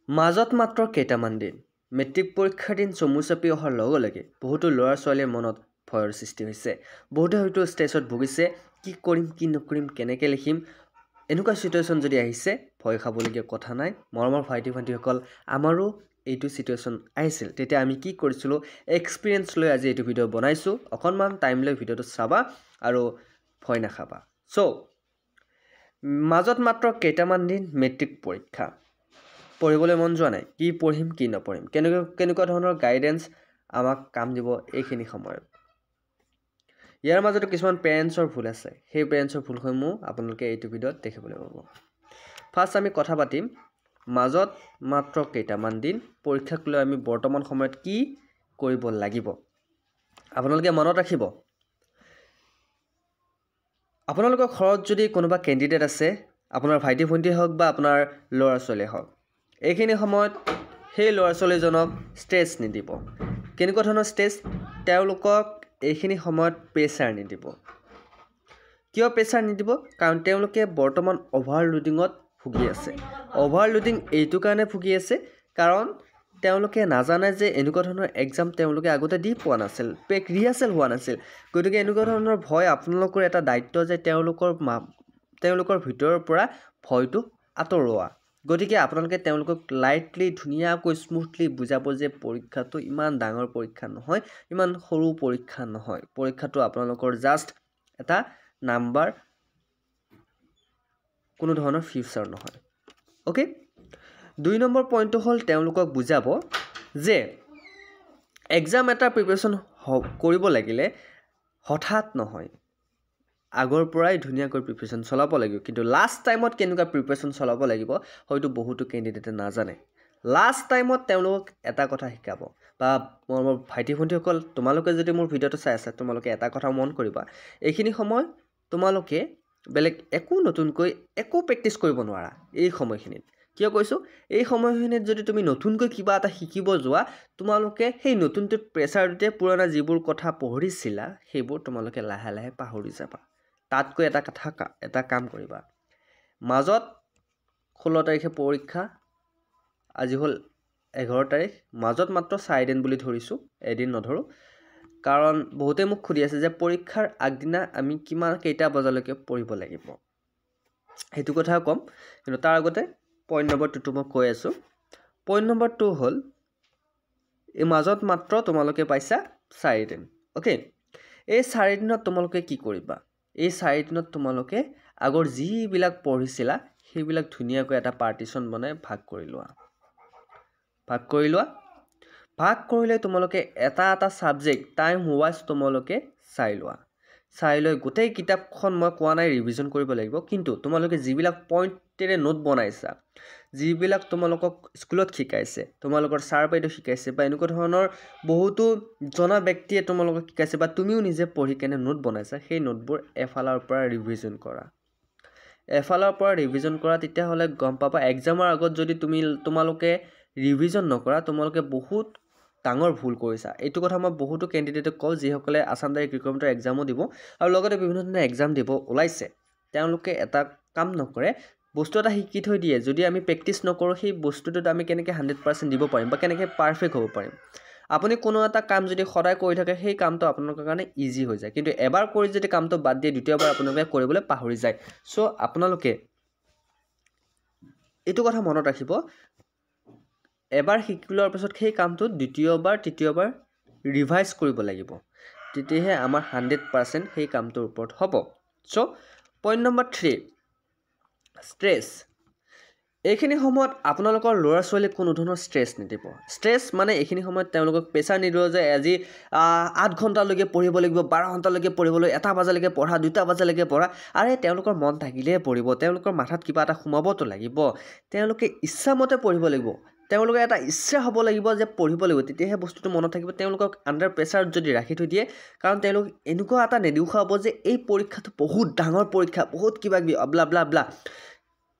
মাজত মাত্ৰ কেইটামান দিন মেট্ৰিক পৰীক্ষাৰ দিন চমু চাপি অহাৰ লগে লগে বহুতো ল'ৰা ছোৱালীৰ মনত ভয়ৰ সৃষ্টি হৈছে। বহুতে হয়তো ষ্ট্ৰেছত ভুগিছে, কি কৰিম কি নকৰিম, কেনেকৈ লিখিম। এনেকুৱা চিটুৱেশ্যন যদি আহিছে, ভয় খাবলগীয়া কথা নাই। মৰমৰ ভাইটি ভণ্টিসকল, আমাৰো এইটো চিটুৱেশ্যন আহিছিল। তেতিয়া আমি কি কৰিছিলোঁ, এক্সপিৰিয়েঞ্চ লৈ আজি এইটো ভিডিঅ' বনাইছোঁ। অকণমান টাইম লৈ ভিডিঅ'টো চাবা আৰু ভয় নাখাবা। চ' মাজত মাত্ৰ কেইটামান দিন মেট্ৰিক পৰীক্ষা। পঢ়িবলৈ মন যোৱা নাই, কি পঢ়িম কি নপঢ়িম, কেনেকুৱা ধৰণৰ গাইডেঞ্চ আমাক কাম দিব এইখিনি সময়ত। ইয়াৰ মাজতো কিছুমান পেৰেণ্টছৰ ভুল আছে। সেই পেৰেণ্টছৰ ভুলসমূহ আপোনালোকে এইটো ভিডিঅ'ত দেখিবলৈ পাব। ফাৰ্ষ্ট আমি কথা পাতিম মাজত মাত্ৰ কেইটামান দিন পৰীক্ষাক লৈ আমি বৰ্তমান সময়ত কি কৰিব লাগিব। আপোনালোকে মনত ৰাখিব, আপোনালোকৰ ঘৰত যদি কোনোবা কেণ্ডিডেট আছে, আপোনাৰ ভাইটি ভণ্টি হওক বা আপোনাৰ ল'ৰা ছোৱালীয়ে হওক, এইখিনি সময়ত সেই ল'ৰা ছোৱালীজনক ষ্ট্ৰেছ নিদিব। কেনেকুৱা ধৰণৰ ষ্ট্ৰেছ? তেওঁলোকক এইখিনি সময়ত প্ৰেছাৰ নিদিব। কিয় প্ৰেছাৰ নিদিব? কাৰণ তেওঁলোকে বৰ্তমান অভাৰলোডিঙত ভুগি আছে। অভাৰলোডিং এইটো কাৰণে ভুগি আছে কাৰণ তেওঁলোকে নাজানে যে এনেকুৱা ধৰণৰ এক্সাম তেওঁলোকে আগতে দি পোৱা নাছিল, ৰিহাৰ্চেল হোৱা নাছিল। গতিকে এনেকুৱা ধৰণৰ ভয় আপোনালোকৰ এটা দায়িত্ব যে তেওঁলোকৰ ভিতৰৰ পৰা ভয়টো আঁতৰোৱা। গতিকে আপোনালোকে তেওঁলোকক লাইটলি ধুনীয়াকৈ স্মুথলি বুজাব যে পৰীক্ষাটো ইমান ডাঙৰ পৰীক্ষা নহয়, ইমান সৰু পৰীক্ষা নহয়। পৰীক্ষাটো আপোনালোকৰ জাষ্ট এটা নাম্বাৰ, কোনো ধৰণৰ ফিউচাৰ নহয়। অ'কে, 2 নম্বৰ পইণ্টটো হ'ল তেওঁলোকক বুজাব যে এক্সাম এটা প্ৰিপেৰেশ্যন কৰিব লাগিলে হঠাৎ নহয়, আগৰ পৰাই ধুনীয়াকৈ প্ৰিপেৰেশ্যন চলাব লাগিব। কিন্তু লাষ্ট টাইমত কেনেকুৱা প্ৰিপেৰেশ্যন চলাব লাগিব হয়তো বহুতো কেণ্ডিডেটে নাজানে। লাষ্ট টাইমত তেওঁলোকক এটা কথা শিকাব। বা মোৰ ভাইটি ভণ্টিসকল, তোমালোকে যদি মোৰ ভিডিঅ'টো চাই আছা, তোমালোকে এটা কথা মন কৰিবা, এইখিনি সময় তোমালোকে বেলেগ একো নতুনকৈ একো প্ৰেক্টিছ কৰিব নোৱাৰা এই সময়খিনিত। কিয় কৈছোঁ? এই সময়খিনিত যদি তুমি নতুনকৈ কিবা এটা শিকিব যোৱা, তোমালোকে সেই নতুনটোত প্ৰেছাৰটোতে পুৰণা যিবোৰ কথা পঢ়িছিলা সেইবোৰ তোমালোকে লাহে লাহে পাহৰি যাবা। তাতকৈ এটা কাম কৰিবা, মাজত 16 তাৰিখে পৰীক্ষা, আজি হ'ল 11 তাৰিখ, মাজত মাত্ৰ 4 দিন বুলি ধৰিছোঁ, এদিন নধৰোঁ। কাৰণ বহুতে মোক সুধি আছে যে পৰীক্ষাৰ আগদিনা আমি কেইটা বজালৈকে পঢ়িব লাগিব। সেইটো কথা ক'ম, কিন্তু তাৰ আগতে পইণ্ট নম্বৰ 2টো মই কৈ আছোঁ। পইণ্ট নম্বৰ 2 হ'ল এই মাজত মাত্ৰ তোমালোকে পাইছা 4 দিন। অ'কে, এই 4 দিনত তোমালোকে কি কৰিবা? এই 4 দিনত তোমালোকে আগৰ যিবিলাক পঢ়িছিলা সেইবিলাক ধুনীয়াকৈ এটা পাৰ্টিশ্যন বনাই ভাগ কৰি লোৱা। ভাগ কৰিলে তোমালোকে এটা ছাবজেক্ট টাইম ৱাইজ তোমালোকে চাই লোৱা। চাই লৈ গোটেই কিতাপখন মই কোৱা নাই ৰিভিজন কৰিব লাগিব, কিন্তু তোমালোকে যিবিলাক পইণ্টেৰে নোট বনাইছা, যিবিলাক তোমালোকক স্কুলত শিকাইছে, তোমালোকৰ ছাৰ বাইদেউ শিকাইছে বা এনেকুৱা ধৰণৰ বহুতো জনা ব্যক্তিয়ে তোমালোকক শিকাইছে বা তুমিও নিজে পঢ়ি কেনে নোট বনাইছা, সেই নোটবোৰ এফালৰ পৰা ৰিভিজন কৰা। তেতিয়াহ'লে গম পাবা এক্সামৰ আগত যদি তোমালোকে ৰিভিজন নকৰা, তোমালোকে বহুত ডাঙৰ ভুল কৰিছা। এইটো কথা মই বহুতো কেণ্ডিডেটক কওঁ যিসকলে আছাম ডাইৰেক্ট ৰিক্ৰুটমেণ্টৰ এক্সামো দিব আৰু লগতে বিভিন্ন ধৰণৰ এক্সাম দিব ওলাইছে। তেওঁলোকে এটা কাম নকৰে, বস্তু এটা শিকি থৈ দিয়ে, যদি আমি প্ৰেক্টিছ নকৰোঁ সেই বস্তুটোত আমি কেনেকৈ 100% দিব পাৰিম বা কেনেকৈ পাৰফেক্ট হ'ব পাৰিম। আপুনি কোনো এটা কাম যদি সদায় কৰি থাকে, সেই কামটো আপোনালোকৰ কাৰণে ইজি হৈ যায়। কিন্তু এবাৰ কৰি যদি কামটো বাদ দিয়ে, দ্বিতীয়বাৰ আপোনালোকে কৰিবলৈ পাহৰি যায়। চ' আপোনালোকে এইটো কথা মনত ৰাখিব, এবাৰ শিকি লোৱাৰ পিছত সেই কামটো দ্বিতীয়বাৰ তৃতীয়বাৰ ৰিভাইজ কৰিব লাগিব। তেতিয়াহে আমাৰ 100% সেই কামটোৰ ওপৰত হ'ব। চ' পইণ্ট নম্বৰ 3, ষ্ট্ৰেছ। এইখিনি সময়ত আপোনালোকৰ ল'ৰা ছোৱালীক কোনো ধৰণৰ ষ্ট্ৰেছ নিদিব। ষ্ট্ৰেছ মানে এইখিনি সময়ত তেওঁলোকক প্ৰেছাৰ নিদিব যে আজি 8 ঘণ্টালৈকে পঢ়িব লাগিব, 12 ঘণ্টালৈকে পঢ়িব লাগিব, 1 বজালৈকে পঢ়া, 2 বজালৈকে পঢ়া। আৰে তেওঁলোকৰ মন থাকিলেহে পঢ়িব, তেওঁলোকৰ মাথাত কিবা এটা সোমাবতো লাগিব। তেওঁলোকে ইচ্ছামতে পঢ়িব লাগিব, তেওঁলোকৰ এটা ইচ্ছা হ'ব লাগিব যে পঢ়িব লাগিব, তেতিয়াহে বস্তুটো মনত থাকিব। তেওঁলোকক আণ্ডাৰ প্ৰেছাৰত যদি ৰাখি থৈ দিয়ে, কাৰণ তেওঁলোক এনেকুৱা এটা নেদেখুৱাব যে এই পৰীক্ষাটো বহুত ডাঙৰ পৰীক্ষা, বহুত কিবা কিবি ব্লা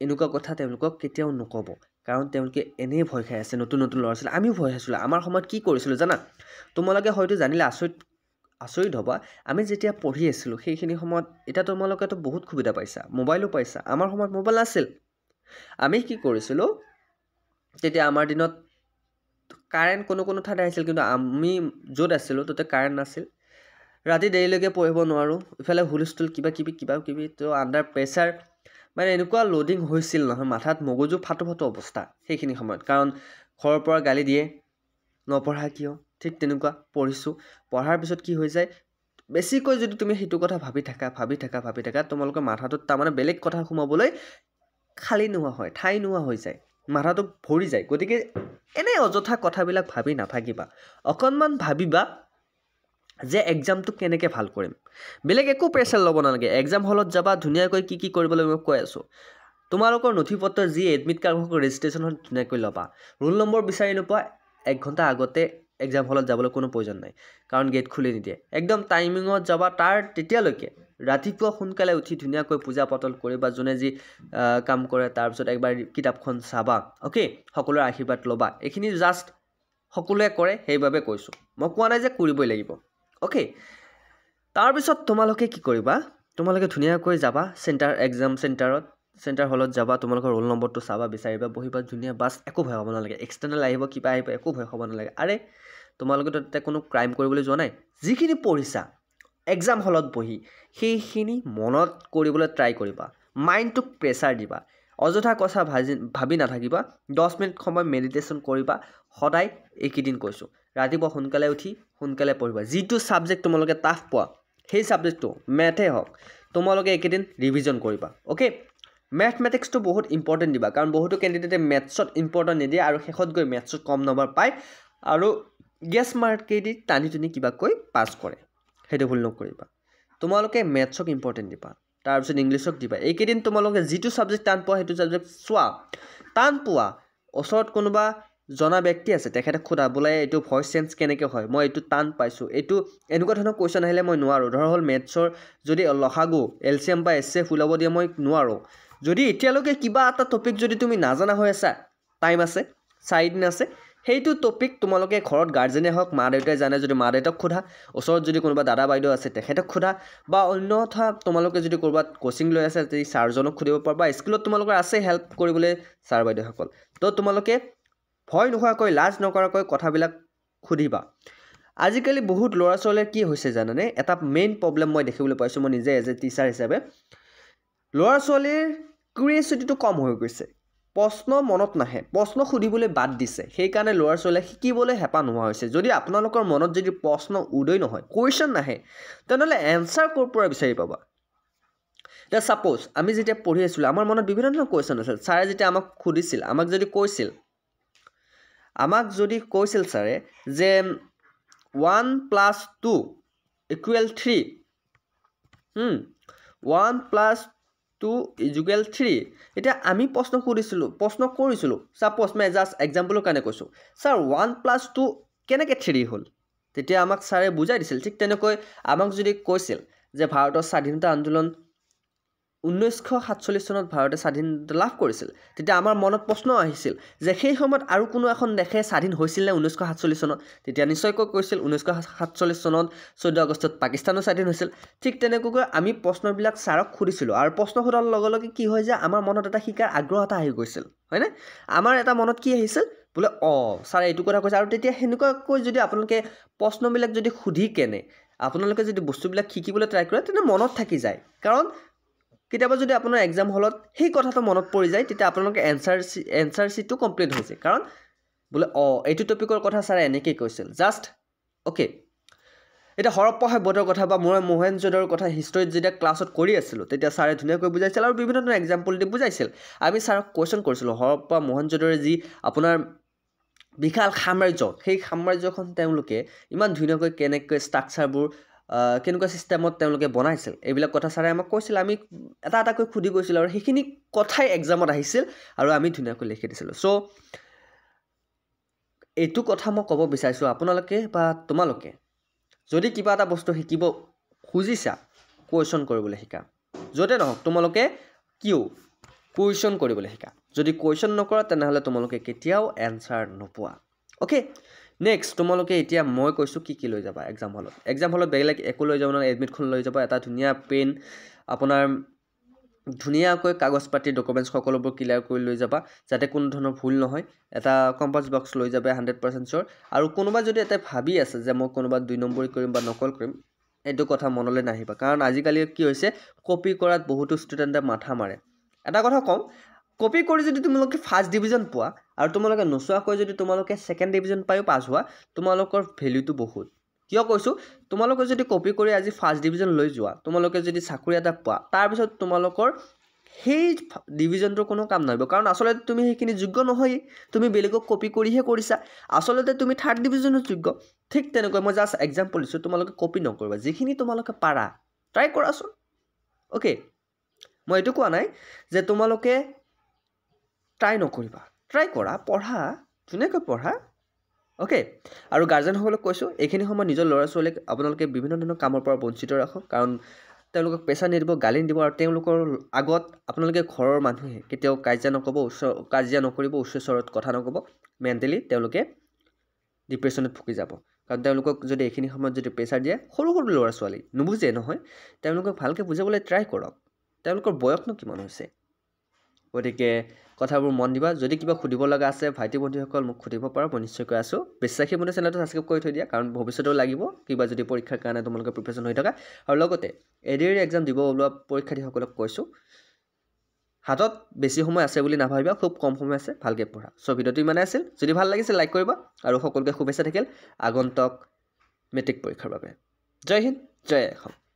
এনেকুৱা কথা তেওঁলোকক কেতিয়াও নক'ব। কাৰণ তেওঁলোকে এনেই ভয় খাই আছে, নতুন ল'ৰা ছোৱালী। আমিও ভয় খাইছিলোঁ। আমাৰ সময়ত কি কৰিছিলোঁ জানা? তোমালোকে হয়তো জানিলে আচৰিত হ'বা। আমি যেতিয়া পঢ়ি আছিলোঁ সেইখিনি সময়ত, এতিয়া তোমালোকেতো বহুত সুবিধা পাইছা, মোবাইলো পাইছা। আমাৰ সময়ত মোবাইল নাছিল। আমি কি কৰিছিলোঁ, তেতিয়া আমাৰ দিনত কাৰেণ্ট কোনো ঠাইত আহিছিল, কিন্তু আমি য'ত আছিলোঁ তাতে কাৰেণ্ট নাছিল। ৰাতি দেৰিলৈকে পঢ়িব নোৱাৰোঁ, ইফালে হুলস্থুল কিবা কিবি তো আণ্ডাৰ প্ৰেছাৰ, মানে এনেকুৱা লোডিং হৈছিল নহয়, মাথাত মগজু ফাটো অৱস্থা সেইখিনি সময়ত। কাৰণ ঘৰৰ পৰা গালি দিয়ে, নপঢ়া কিয়, ঠিক তেনেকুৱা পঢ়িছোঁ। পঢ়াৰ পিছত কি হৈ যায়, বেছিকৈ যদি তুমি সেইটো কথা ভাবি থাকা তোমালোকৰ মাথাটোত তাৰমানে বেলেগ কথা সোমাবলৈ খালী নোহোৱা হয়, ঠাই নোহোৱা হৈ যায়, মাথাটো ভৰি যায়। গতিকে এনেই অযথা কথাবিলাক ভাবি নাথাকিবা, অকণমান ভাবিবা যে এক্সামটো কেনেকৈ ভাল কৰিম। বেলেগ একো প্ৰেছাৰ ল'ব নালাগে, এক্সাম হলত যাবা, ধুনীয়াকৈ কি কৰিব লাগিব মই কৈ আছোঁ। তোমালোকৰ নথি পত্ৰ যি এডমিট কাৰ্ড হওক ৰেজিষ্ট্ৰেশ্যন হওক ধুনীয়াকৈ ল'বা। ৰোল নম্বৰ বিচাৰি নোপোৱা, 1 ঘণ্টা আগতে এক্সাম হলত যাবলৈ কোনো প্ৰয়োজন নাই, কাৰণ গেট খুলি নিদিয়ে। একদম টাইমিঙত যাবা, তেতিয়ালৈকে ৰাতিপুৱা সোনকালে উঠি ধুনীয়াকৈ পূজা পাতল কৰিবা, যোনে যি কাম কৰে। তাৰপিছত একবাৰ কিতাপখন চাবা, অ'কে, সকলোৰে আশীৰ্বাদ ল'বা। এইখিনি জাষ্ট সকলোৱে কৰে সেইবাবে কৈছোঁ, মই কোৱা নাই যে কৰিবই লাগিব, অ'কে। তাৰপিছত তোমালোকে কি কৰিবা, তোমালোকে ধুনীয়াকৈ যাবা চেণ্টাৰ হলত যাবা, তোমালোকৰ ৰোল নম্বৰটো চাবা, বিচাৰিবা, বহিবা, ধুনীয়া, বাছ একো ভয় খাব নালাগে। এক্সটাৰ্নেল আহিব, কিবা আহিব, একো ভয় খাব নালাগে। আৰে তোমালোকেতো তাতে কোনো ক্ৰাইম কৰিবলৈ যোৱা নাই, যিখিনি পঢ়িছা এক্সাম হলত বহি সেইখিনি মনত কৰিবলৈ ট্ৰাই কৰিবা, মাইণ্ডটোক প্ৰেছাৰ দিবা, অযথা কথা ভাবি নাথাকিবা। 10 মিনিট সময় মেডিটেশ্যন কৰিবা সদায়। এইকেইদিন কৈছোঁ, ৰাতিপুৱা সোনকালে উঠি সোনকালে পঢ়িবা। যিটো ছাবজেক্ট তোমালোকে টাফ পোৱা, সেই ছাবজেক্টটো মেথে হওক, তোমালোকে এইকেইদিন ৰিভিজন কৰিবা, অ'কে। মেথমেটিক্সটো বহুত ইম্পৰ্টেণ্ট দিবা, কাৰণ বহুতো কেণ্ডিডেটে মেথছত ইম্পৰ্টেণ্ট নিদিয়ে আৰু শেষত গৈ মেথছত কম নম্বৰ পায় আৰু গেছ মাৰ্কেদি টানি কিবাকৈ পাছ কৰে। সেইটো ভুল নকৰিবা, তোমালোকে মেথছক ইম্পৰ্টেণ্ট দিবা, তাৰপিছত ইংলিছক দিবা। এইকেইদিন তোমালোকে যিটো ছাবজেক্ট টান পোৱা সেইটো ছাবজেক্ট চোৱা, টান পোৱা ওচৰত কোনোবা জনা ব্যক্তি আছে, তেখেতক সোধা, বোলে এইটো ভইচ চেঞ্জ কেনেকৈ হয়, মই এইটো টান পাইছোঁ, এইটো এনেকুৱা ধৰণৰ কুৱেশ্যন আহিলে মই নোৱাৰোঁ। ধৰা হ'ল মেথছৰ যদি লসাগু, এলচিএম বা এছচিএফ ওলাব দিয়ে, মই নোৱাৰোঁ। যদি এতিয়ালৈকে কিবা এটা টপিক যদি তুমি নাজানা হৈ আছা, টাইম আছে, 4 দিন আছে, সেইটো টপিক তোমালোকে ঘৰত গাৰ্জেনে হওক, মা দেউতাই জানে যদি মা দেউতাক সোধা, ওচৰত যদি কোনোবা দাদা বাইদেউ আছে তেখেতক সোধা, বা অন্যথা তোমালোকে যদি ক'ৰবাত কোচিং লৈ আছে যদি ছাৰজনক সুধিব পাৰা, বা স্কুলত তোমালোকৰ আছে হেল্প কৰিবলৈ ছাৰ বাইদেউসকল, তো তোমালোকে ভয় নোখোৱাকৈ, লাজ নকৰাকৈ কথাবিলাক সুধিবা। আজিকালি বহুত ল'ৰা ছোৱালীৰ কি হৈছে জানানে, এটা মেইন প্ৰব্লেম মই দেখিবলৈ পাইছোঁ, মই নিজে এজ এ টিচাৰ হিচাপে, ল'ৰা ছোৱালীৰ কিউৰিয়চিটিটো কম হৈ গৈছে, প্ৰশ্ন মনত নাহে, প্ৰশ্ন সুধিবলৈ বাদ দিছে, সেইকাৰণে ল'ৰা ছোৱালীয়ে শিকিবলৈ হেঁপাহ নোহোৱা হৈছে। যদি আপোনালোকৰ মনত যদি প্ৰশ্ন উদয় নহয়, কুৱেশ্যন নাহে, তেনেহ'লে এনচাৰ ক'ৰ পৰা বিচাৰি পাবা। এতিয়া ছাপ'জ আমি যেতিয়া পঢ়ি আছিলোঁ, আমাৰ মনত বিভিন্ন ধৰণৰ কুৱেশ্যন আছিল। ছাৰে যেতিয়া আমাক সুধিছিল, আমাক যদি কৈছিল ছাৰে যে 1 + 2 = 3, 1 + 2 = 3, এতিয়া আমি প্ৰশ্ন কৰিছিলোঁ, ছাপ'জ মই জাষ্ট এক্সাম্পলৰ কাৰণে কৈছোঁ, ছাৰ 1 + 2 কেনেকৈ 3 হ'ল, তেতিয়া আমাক ছাৰে বুজাই দিছিল। ঠিক তেনেকৈ আমাক যদি কৈছিল যে ভাৰতৰ স্বাধীনতা আন্দোলন 1947 চনত ভাৰতে স্বাধীনতা লাভ কৰিছিল, তেতিয়া আমাৰ মনত প্ৰশ্ন আহিছিল যে সেই সময়ত আৰু কোনো এখন দেশে স্বাধীন হৈছিল নে 1947 চনত, তেতিয়া নিশ্চয়কৈ কৈছিল 1947 চনত 14 আগষ্টত পাকিস্তানো স্বাধীন হৈছিল। ঠিক তেনেকৈ আমি প্ৰশ্নবিলাক ছাৰক সুধিছিলোঁ, আৰু প্ৰশ্ন সোধাৰ লগে লগে কি হয় যে আমাৰ মনত এটা শিকাৰ আগ্ৰহ এটা আহি গৈছিল, হয়নে? আমাৰ এটা মনত কি আহিছিল, বোলে ছাৰে এইটো কথা কৈছে। আৰু তেতিয়া সেনেকুৱাকৈ যদি আপোনালোকে প্ৰশ্নবিলাক যদি সুধি কেনে আপোনালোকে যদি বস্তুবিলাক শিকিবলৈ ট্ৰাই কৰে, তেন্তে মনত থাকি যায়। কাৰণ কেতিয়াবা যদি আপোনাৰ এক্সাম হলত সেই কথাটো মনত পৰি যায়, তেতিয়া আপোনালোকে এনচাৰ শ্বীটটো কমপ্লিট হৈছে, কাৰণ বোলে এইটো টপিকৰ কথা ছাৰে এনেকৈ কৈছিল, জাষ্ট অ'কে। এতিয়া হৰপ্পা সভ্যতাৰ কথা বা মই মহেঞ্জোদাৰোৰ কথা হিষ্ট্ৰীত যেতিয়া ক্লাছত কৰি আছিলোঁ, তেতিয়া ছাৰে ধুনীয়াকৈ বুজাইছিল আৰু বিভিন্ন ধৰণৰ এক্সাম্পল দি বুজাইছিল। আমি ছাৰক কুৱেশ্যন কৰিছিলোঁ, হৰপ্পা মহেঞ্জোদাৰোৰ যি আপোনাৰ বিশাল সাম্ৰাজ্য, সেই সাম্ৰাজ্যখন তেওঁলোকে ইমান ধুনীয়াকৈ কেনেকৈ ষ্ট্ৰাকচাৰবোৰ কেনেকুৱা ছিষ্টেমত তেওঁলোকে বনাইছিল, এইবিলাক কথা ছাৰে আমাক কৈছিল। আমি এটা এটাকৈ সুধি গৈছিলোঁ আৰু সেইখিনি কথাই এক্সামত আহিছিল আৰু আমি ধুনীয়াকৈ লিখি দিছিলোঁ। চ' এইটো কথা মই ক'ব বিচাৰিছোঁ, আপোনালোকে বা তোমালোকে যদি কিবা এটা বস্তু শিকিব খুজিছা, কুৱেশ্যন কৰিবলৈ শিকা। য'তে নহওক তোমালোকে কুৱেশ্যন কৰিবলৈ শিকা। যদি কুৱেশ্যন নকৰা তেনেহ'লে তোমালোকে কেতিয়াও এনচাৰ নোপোৱা, অ'কে। নেক্সট, তোমালোকে এতিয়া মই কৈছোঁ কি লৈ যাবা এক্সাম হলত বেলেগ একো লৈ যাব নালাগে। এডমিটখন লৈ যাবা, এটা ধুনীয়া পেন, আপোনাৰ ধুনীয়াকৈ কাগজ পাতি ডকুমেণ্টছ সকলোবোৰ ক্লিয়াৰ কৰি লৈ যাবা যাতে কোনো ধৰণৰ ভুল নহয় এটা কম্পাছ বক্স লৈ যাবা 100% চিয়ৰ আৰু কোনোবা যদি এটা ভাবি আছে যে মই কোনোবা 2 নম্বৰী কৰিম বা নকল কৰিম এইটো কথা মনলৈ নাহিবা কাৰণ আজিকালি কি হৈছে কপি কৰাত বহুতো ষ্টুডেণ্টে মাথা মাৰে এটা কথা কম কপি কৰি যদি তোমালোকে ফাৰ্ষ্ট ডিভিজন পোৱা আৰু তোমালোকে নোচোৱাকৈ যদি তোমালোকে সেকেন্ড ডিভিজন পায়ো পাছ হোৱা তোমালোকৰ ভ্যালুটো বহুত কিয় কৈছো তোমালোকে যদি কপি কৰি আজি ফাৰ্ষ্ট ডিভিজন লৈ যোৱা তোমালোকে যদি চাকৰি এটা পোৱা তাৰ পিছত তোমালোকৰ সেই ডিভিজনটোৰ কোনো কাম নাহিব কাৰণ আসলে তুমি সেইখিনি যোগ্য নহয় তুমি বেলেগক কপি কৰিহে কৰিছা আসলে তুমি থাৰ্ড ডিভিজনৰ যোগ্য ঠিক তেনেকৈ মই জাস্ট এক্সাম্পল দিছো তোমালোকে কপি নকৰিবা যিখিনি তোমালোকে পাৰা ট্ৰাই কৰাছোন ওকে মই এটো কোৱা নাই যে তোমালোকে ট্ৰাই নকৰিবা ট্ৰাই কৰা পঢ়া ধুনীয়াকৈ পঢ়া ওকে আৰু গাৰ্জেনসকলক কৈছো এইখিনি সময় নিজৰ ল'ৰা ছোৱালীক আপোনালোকে বিভিন্ন ধৰণৰ কামৰ পৰা বঞ্চিত ৰাখক কাৰণ তেওঁলোকক প্ৰেছাৰ নিদিব গালি নিদিব আৰু তেওঁলোকৰ আগত আপোনালোকে ঘৰৰ মানুহে কেতিয়াও কাজিয়া নকৰিব উচ্চ স্বৰত কথা নকব মেন্টালি তেওঁলোকে ডিপ্ৰেছনত ভুগি যাব কাৰণ তেওঁলোকক যদি এইখিনি সময়ত যদি প্ৰেছাৰ দিয়ে সৰু সৰু ল'ৰা ছোৱালী নুবুজে নহয় তেওঁলোকক ভালকৈ বুজাবলৈ ট্ৰাই কৰক তেওঁলোকৰ বয়সনো কিমান হৈছে গতিকে কথাবোৰ মন দিবা যদি কিবা খুদিব লগা আছে ভাইটি বন্ধুসকল মোক খুদিব পাৰা মই নিশ্চয়কৈ আছো বিশ্বাসী মনে চেনেলটো সাবস্ক্ৰাইব কৰি থৈ দিয়া কাৰণ ভৱিষ্যতেও লাগিব কিবা যদি পৰীক্ষাৰ কাৰণে তোমালোকে প্ৰিপাৰেচন হৈ থকা আৰু লগতে এডিআৰ এক্সাম দিব ওলোৱা পৰীক্ষাৰ্থীসকলক কৈছো হাতত বেছি সময় আছে বুলি নাভাবিবা খুব কম সময় আছে ভালকৈ পঢ়া সো ভিডিওটো ইমানে আছিল যদি ভাল লাগিছে লাইক কৰিবা আৰু সকলোকে শুভেচ্ছা থাকিল আগন্তুক মেট্ৰিক পৰীক্ষাৰ বাবে জয় হিন্দ জয় অসম